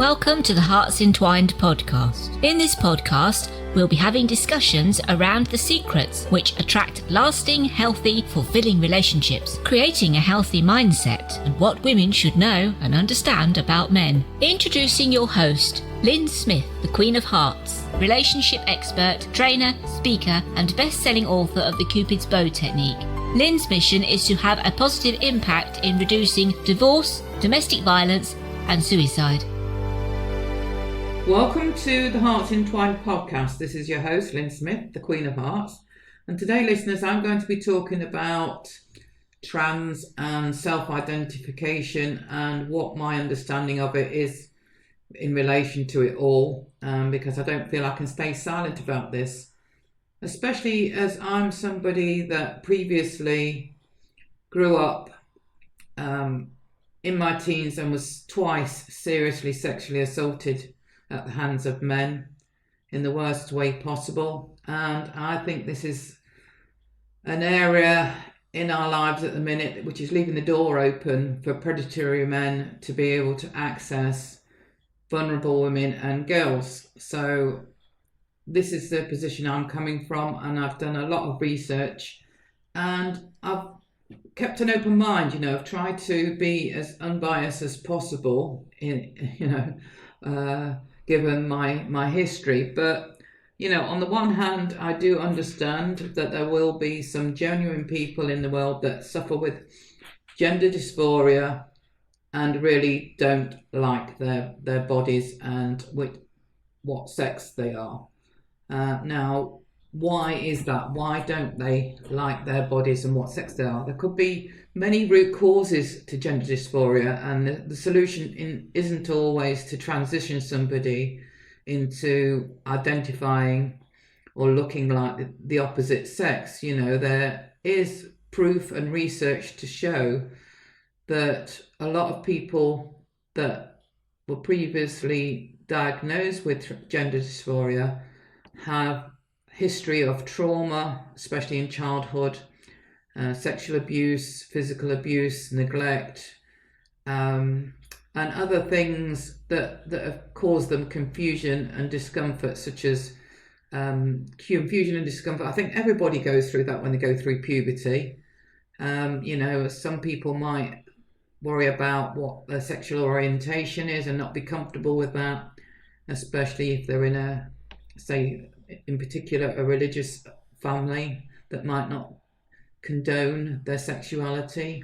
Welcome to the HEARTS Entwined podcast. In this podcast, we'll be having discussions around the secrets which attract lasting, healthy, fulfilling relationships, creating a healthy mindset, and what women should know and understand about men. Introducing your host, Lyn Smith, the Queen of Hearts, relationship expert, trainer, speaker, and best-selling author of the Cupid's Bow technique. Lyn's mission is to have a positive impact in reducing divorce, domestic violence, and suicide. Welcome to the HEARTS Entwined podcast. This is your host, Lyn Smith, the Queen of Hearts. And today, listeners, I'm going to be talking about trans and self-identification and what my understanding of it is in relation to it all, because I don't feel I can stay silent about this, especially as I'm somebody that previously grew up in my teens and was twice seriously sexually assaulted at the hands of men in the worst way possible. And I think this is an area in our lives at the minute which is leaving the door open for predatory men to be able to access vulnerable women and girls. So this is the position I'm coming from, and I've done a lot of research and I've kept an open mind. I've tried to be as unbiased as possible given my history. But, on the one hand, I do understand that there will be some genuine people in the world that suffer with gender dysphoria and really don't like their bodies and with what sex they are. Now, why is that? Why don't they like their bodies and what sex they are? There could be many root causes to gender dysphoria, and the solution isn't always to transition somebody into identifying or looking like the opposite sex. There is proof and research to show that a lot of people that were previously diagnosed with gender dysphoria have history of trauma, especially in childhood, sexual abuse, physical abuse, neglect, and other things that have caused them confusion and discomfort, such as confusion and discomfort. I think everybody goes through that when they go through puberty. Some people might worry about what their sexual orientation is and not be comfortable with that, especially if they're in in particular a religious family that might not condone their sexuality.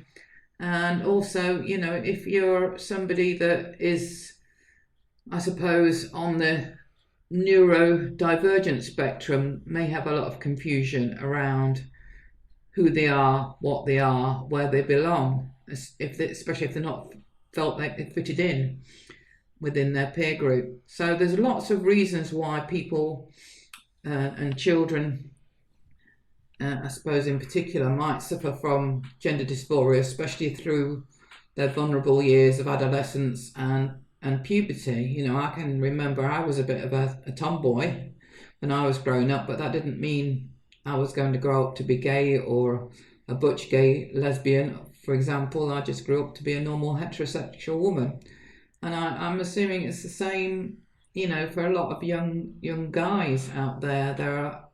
And also, if you're somebody that is, I suppose, on the neurodivergent spectrum, may have a lot of confusion around who they are, what they are, where they belong, especially if they're not felt like they fitted in within their peer group. So there's lots of reasons why people and children, I suppose in particular, might suffer from gender dysphoria, especially through their vulnerable years of adolescence and puberty. I can remember I was a bit of a tomboy when I was growing up, but that didn't mean I was going to grow up to be gay or a butch gay lesbian, for example. I just grew up to be a normal heterosexual woman. And I'm assuming it's the same, for a lot of young guys out there. There are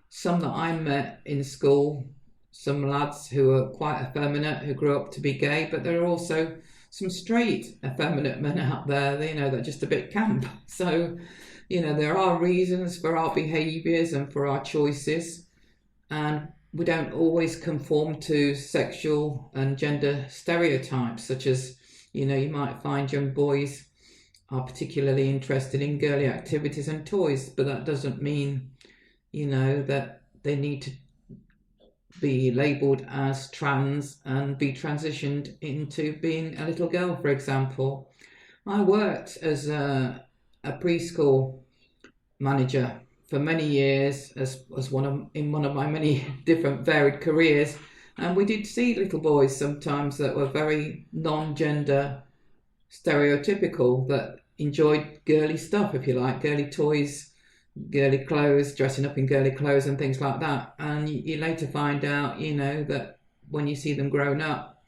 some that I met in school, some lads who are quite effeminate, who grew up to be gay, but there are also some straight effeminate men out there, that are just a bit camp. So, there are reasons for our behaviours and for our choices, and we don't always conform to sexual and gender stereotypes, such as, you might find young boys are particularly interested in girly activities and toys, but that doesn't mean, that they need to be labelled as trans and be transitioned into being a little girl, for example. I worked as a preschool manager for many years in one of my many different varied careers, and we did see little boys sometimes that were very non-gender stereotypical, that enjoyed girly stuff, if you like, girly toys, girly clothes, dressing up in girly clothes and things like that. And you later find out, that when you see them grown up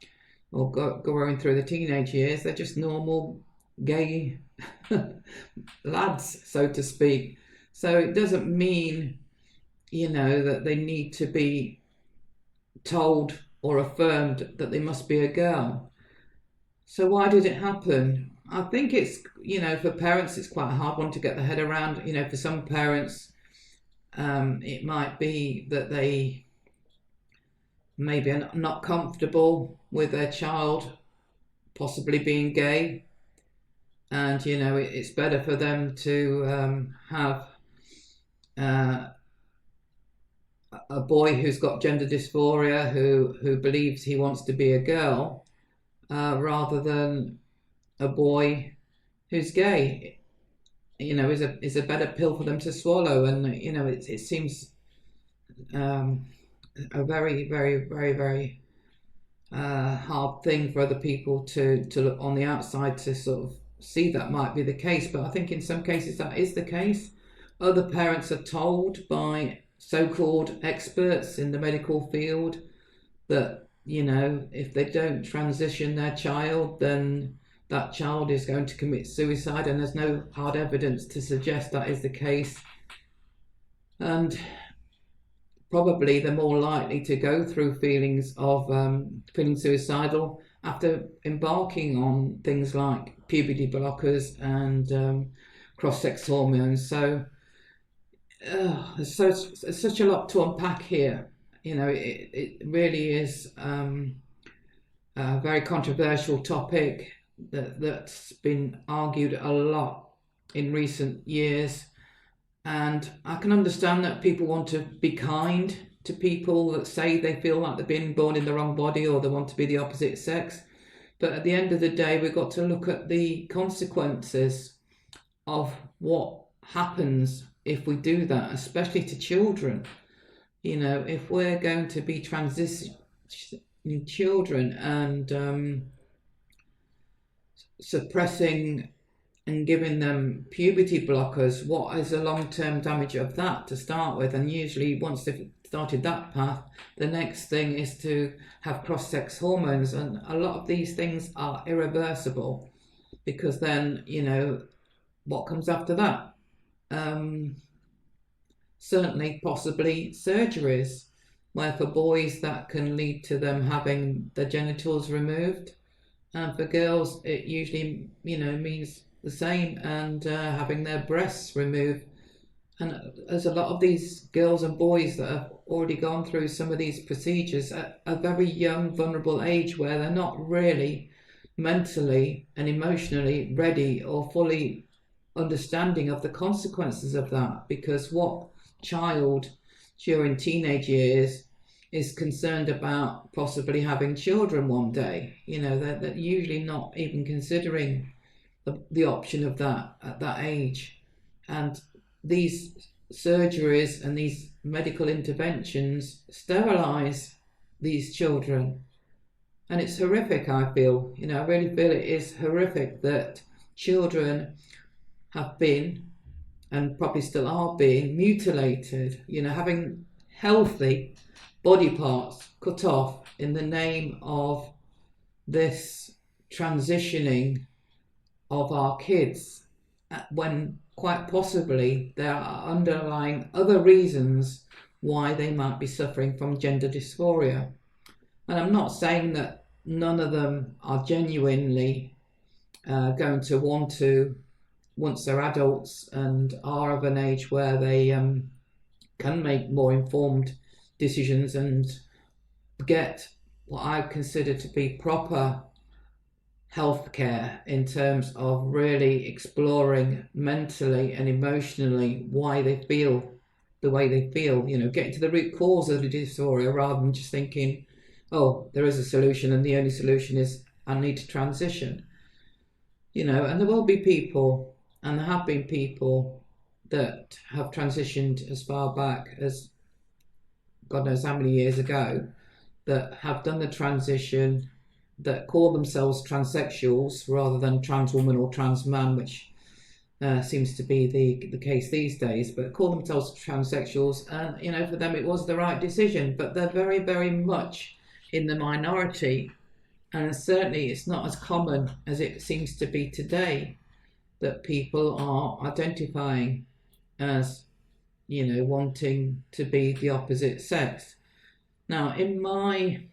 or growing through the teenage years, they're just normal gay lads, so to speak. So it doesn't mean, that they need to be told or affirmed that they must be a girl. So why did it happen? I think it's, for parents, it's quite a hard one to get their head around. For some parents, it might be that they maybe are not comfortable with their child possibly being gay. And, it's better for them to have a boy who's got gender dysphoria who believes he wants to be a girl rather than a boy who's gay. Is a better pill for them to swallow. And, it seems a very, very, very, very hard thing for other people to look on the outside to sort of see that might be the case. But I think in some cases that is the case. Other parents are told by so-called experts in the medical field that, if they don't transition their child, then that child is going to commit suicide, and there's no hard evidence to suggest that is the case. And probably they're more likely to go through feelings of feeling suicidal after embarking on things like puberty blockers and cross-sex hormones. So there's such a lot to unpack here. It really is a very controversial topic that's been argued a lot in recent years. And I can understand that people want to be kind to people that say they feel like they're being born in the wrong body or they want to be the opposite sex. But at the end of the day, we've got to look at the consequences of what happens if we do that, especially to children. If we're going to be transitioning children and suppressing and giving them puberty blockers, what is the long-term damage of that to start with? And usually once they've started that path, the next thing is to have cross-sex hormones. And a lot of these things are irreversible because then, what comes after that? Certainly, possibly surgeries, where for boys that can lead to them having their genitals removed. And for girls, it usually, means the same, and having their breasts removed. And there's a lot of these girls and boys that have already gone through some of these procedures at a very young, vulnerable age where they're not really mentally and emotionally ready or fully understanding of the consequences of that. Because what child during teenage years is concerned about possibly having children one day? They're usually not even considering the option of that at that age. And these surgeries and these medical interventions sterilize these children, and it's horrific. I feel, I really feel it is horrific that children have been and probably still are being mutilated, having healthy body parts cut off in the name of this transitioning of our kids, when quite possibly there are underlying other reasons why they might be suffering from gender dysphoria. And I'm not saying that none of them are genuinely going to want to, once they're adults and are of an age where they can make more informed decisions and get what I consider to be proper healthcare in terms of really exploring mentally and emotionally why they feel the way they feel, getting to the root cause of the dysphoria rather than just thinking, oh, there is a solution and the only solution is I need to transition. And there will be people, and there have been people that have transitioned as far back as God knows how many years ago, that have done the transition, that call themselves transsexuals rather than trans woman or trans man, which seems to be the case these days, but call themselves transsexuals. And, for them it was the right decision, but they're very, very much in the minority And certainly it's not as common as it seems to be today that people are identifying as, wanting to be the opposite sex. Now, in my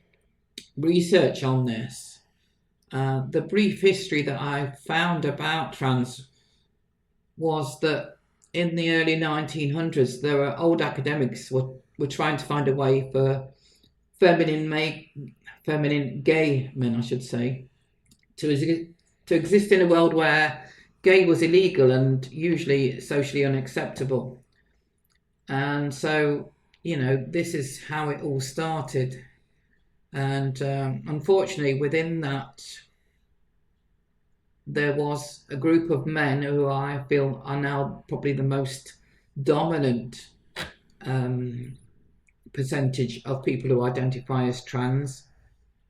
research on this, the brief history that I found about trans was that in the early 1900s, there were old academics were trying to find a way for feminine gay men, I should say, to exist in a world where gay was illegal and usually socially unacceptable. And so, this is how it all started. And unfortunately, within that, there was a group of men who I feel are now probably the most dominant percentage of people who identify as trans,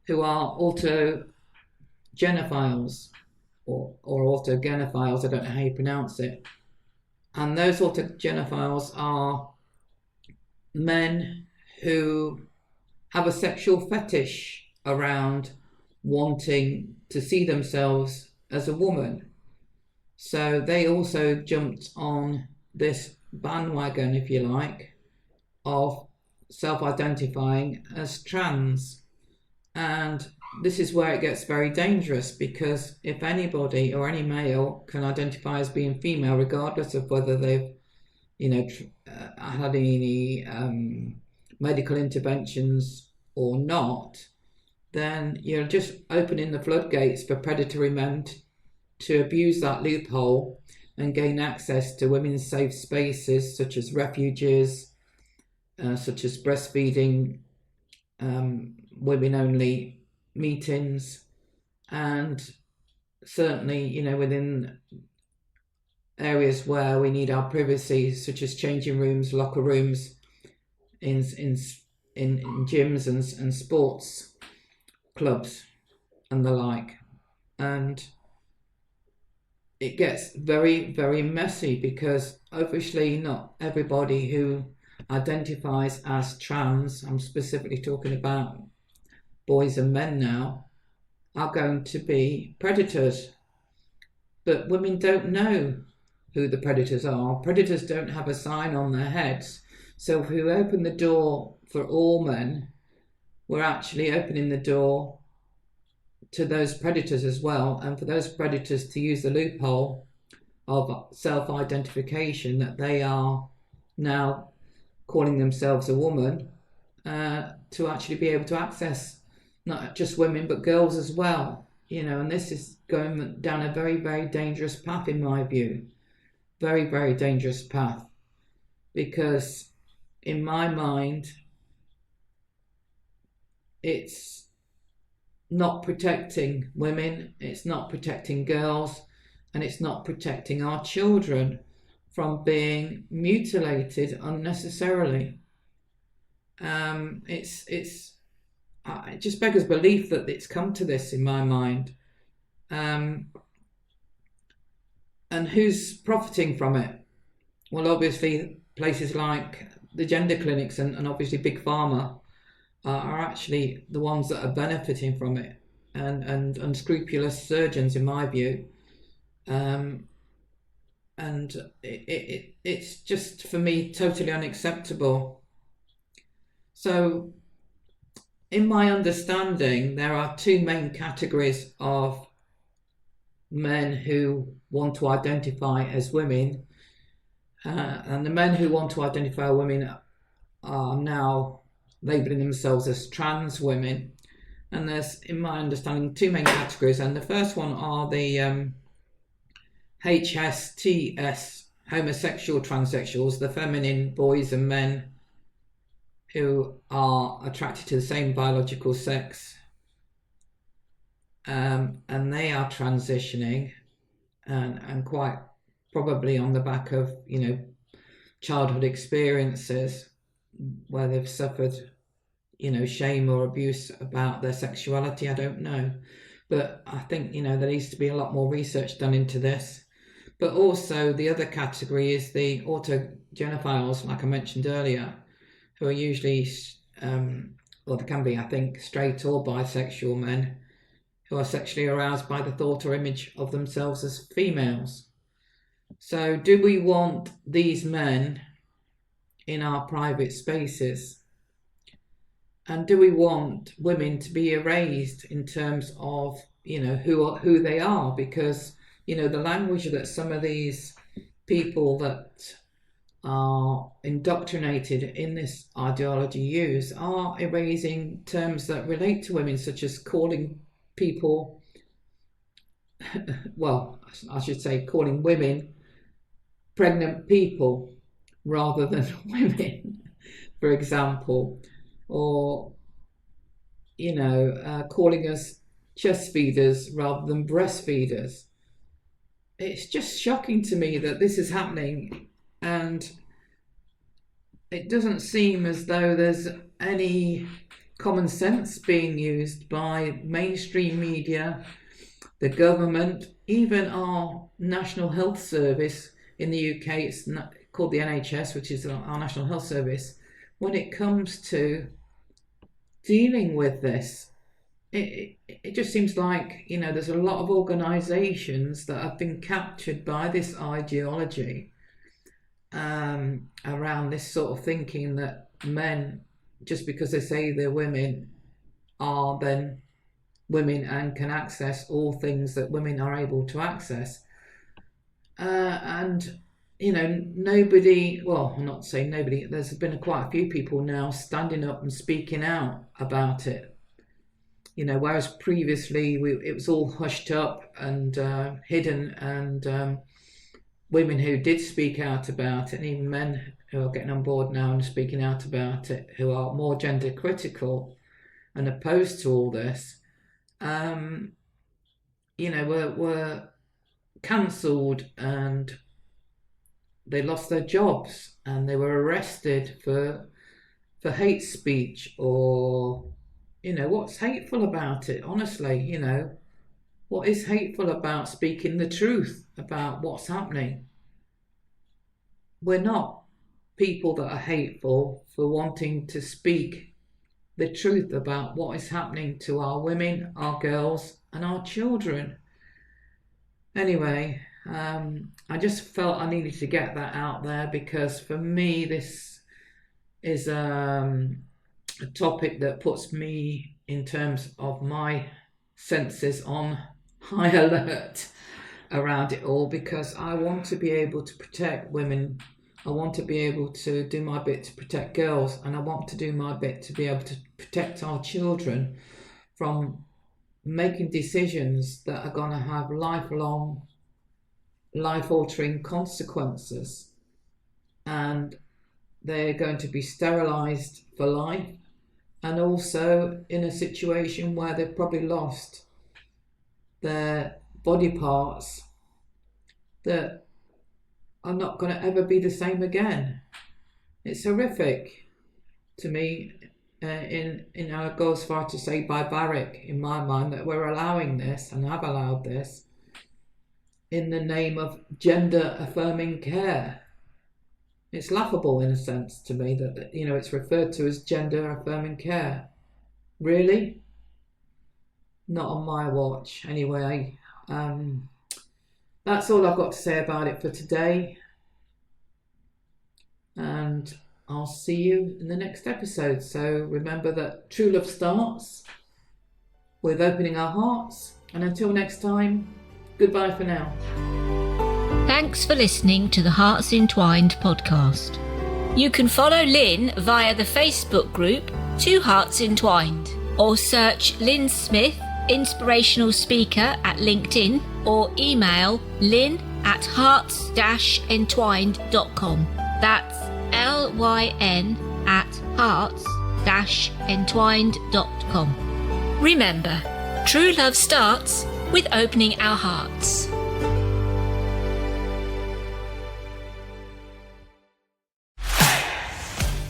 who are autogenophiles or autogenophiles, I don't know how you pronounce it. And those autogenophiles are men who have a sexual fetish around wanting to see themselves as a woman. So they also jumped on this bandwagon, if you like, of self-identifying as trans. And this is where it gets very dangerous, because if anybody or any male can identify as being female, regardless of whether they've had any medical interventions or not, then you're just opening the floodgates for predatory men to abuse that loophole and gain access to women's safe spaces, such as refuges, such as breastfeeding, women-only meetings, and certainly, within areas where we need our privacy, such as changing rooms, locker rooms, in gyms and sports clubs and the like. And it gets very, very messy, because obviously not everybody who identifies as trans, I'm specifically talking about boys and men now, are going to be predators. But women don't know who the predators are. Predators don't have a sign on their heads. So if we open the door for all men, we're actually opening the door to those predators as well, and for those predators to use the loophole of self-identification that they are now calling themselves a woman, to actually be able to access not just women but girls as well. And this is going down a very, very dangerous path, in my view. Very, very dangerous path, because in my mind it's not protecting women, it's not protecting girls, and it's not protecting our children from being mutilated unnecessarily. It just beggars belief that it's come to this, in my mind. And who's profiting from it? Well, obviously places like the gender clinics and obviously Big Pharma are actually the ones that are benefiting from it, and unscrupulous surgeons, in my view. And it's just, for me, totally unacceptable. So in my understanding, there are two main categories of men who want to identify as women, and the men who want to identify as women are now labelling themselves as trans women. And there's, in my understanding, two main categories, and the first one are the HSTS, homosexual transsexuals, the feminine boys and men who are attracted to the same biological sex, and they are transitioning, and quite probably on the back of childhood experiences where they've suffered shame or abuse about their sexuality. I don't know, but I think there needs to be a lot more research done into this. But also the other category is the autogenophiles, like I mentioned earlier, who are usually, they can be, I think, straight or bisexual men who are sexually aroused by the thought or image of themselves as females. So do we want these men in our private spaces? And do we want women to be erased in terms of, who they are? Because, the language that some of these people that are indoctrinated in this ideology use are erasing terms that relate to women, such as calling people, well, I should say calling women pregnant people rather than women, for example, or, calling us chest feeders rather than breastfeeders. It's just shocking to me that this is happening, and it doesn't seem as though there's any common sense being used by mainstream media, the government, even our National Health Service in the UK. It's called the NHS, which is our National Health Service. When it comes to dealing with this, it just seems like, there's a lot of organisations that have been captured by this ideology around this sort of thinking that men, just because they say they're women, are then women and can access all things that women are able to access. And nobody, well, I'm not saying nobody, there's been quite a few people now standing up and speaking out about it. Whereas previously it was all hushed up and hidden, and women who did speak out about it, and even men who are getting on board now and speaking out about it, who are more gender critical and opposed to all this, were cancelled, and they lost their jobs, and they were arrested for hate speech, or what's hateful about it? Honestly, what is hateful about speaking the truth about what's happening? We're not people that are hateful for wanting to speak the truth about what is happening to our women, our girls, and our children. Anyway, I just felt I needed to get that out there, because for me this is a topic that puts me, in terms of my senses, on high alert around it all, because I want to be able to protect women. I want to be able to do my bit to protect girls, and I want to do my bit to be able to protect our children from making decisions that are going to have lifelong, life-altering consequences, and they're going to be sterilised for life, and also in a situation where they've probably lost their body parts that are not going to ever be the same again. It's horrific to me, I go as far to say barbaric in my mind, that we're allowing this, and have allowed this, in the name of gender affirming care. It's laughable in a sense to me that it's referred to as gender affirming care. Really? Not on my watch. Anyway, that's all I've got to say about it for today, and I'll see you in the next episode. So remember that true love starts with opening our hearts, and until next time, goodbye for now. Thanks for listening to the Hearts Entwined podcast. You can follow Lyn via the Facebook group Two Hearts Entwined, or search Lyn Smith, inspirational speaker, at LinkedIn, or email lyn@hearts-entwined.com. That's LYN@hearts-entwined.com. Remember, true love starts with opening our hearts.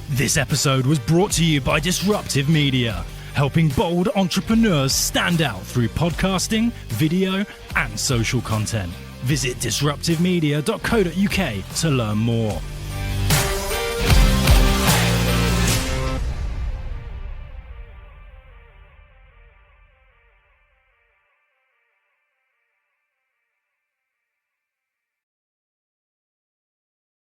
This episode was brought to you by Disruptive Media, helping bold entrepreneurs stand out through podcasting, video, and social content. Visit disruptivemedia.co.uk to learn more.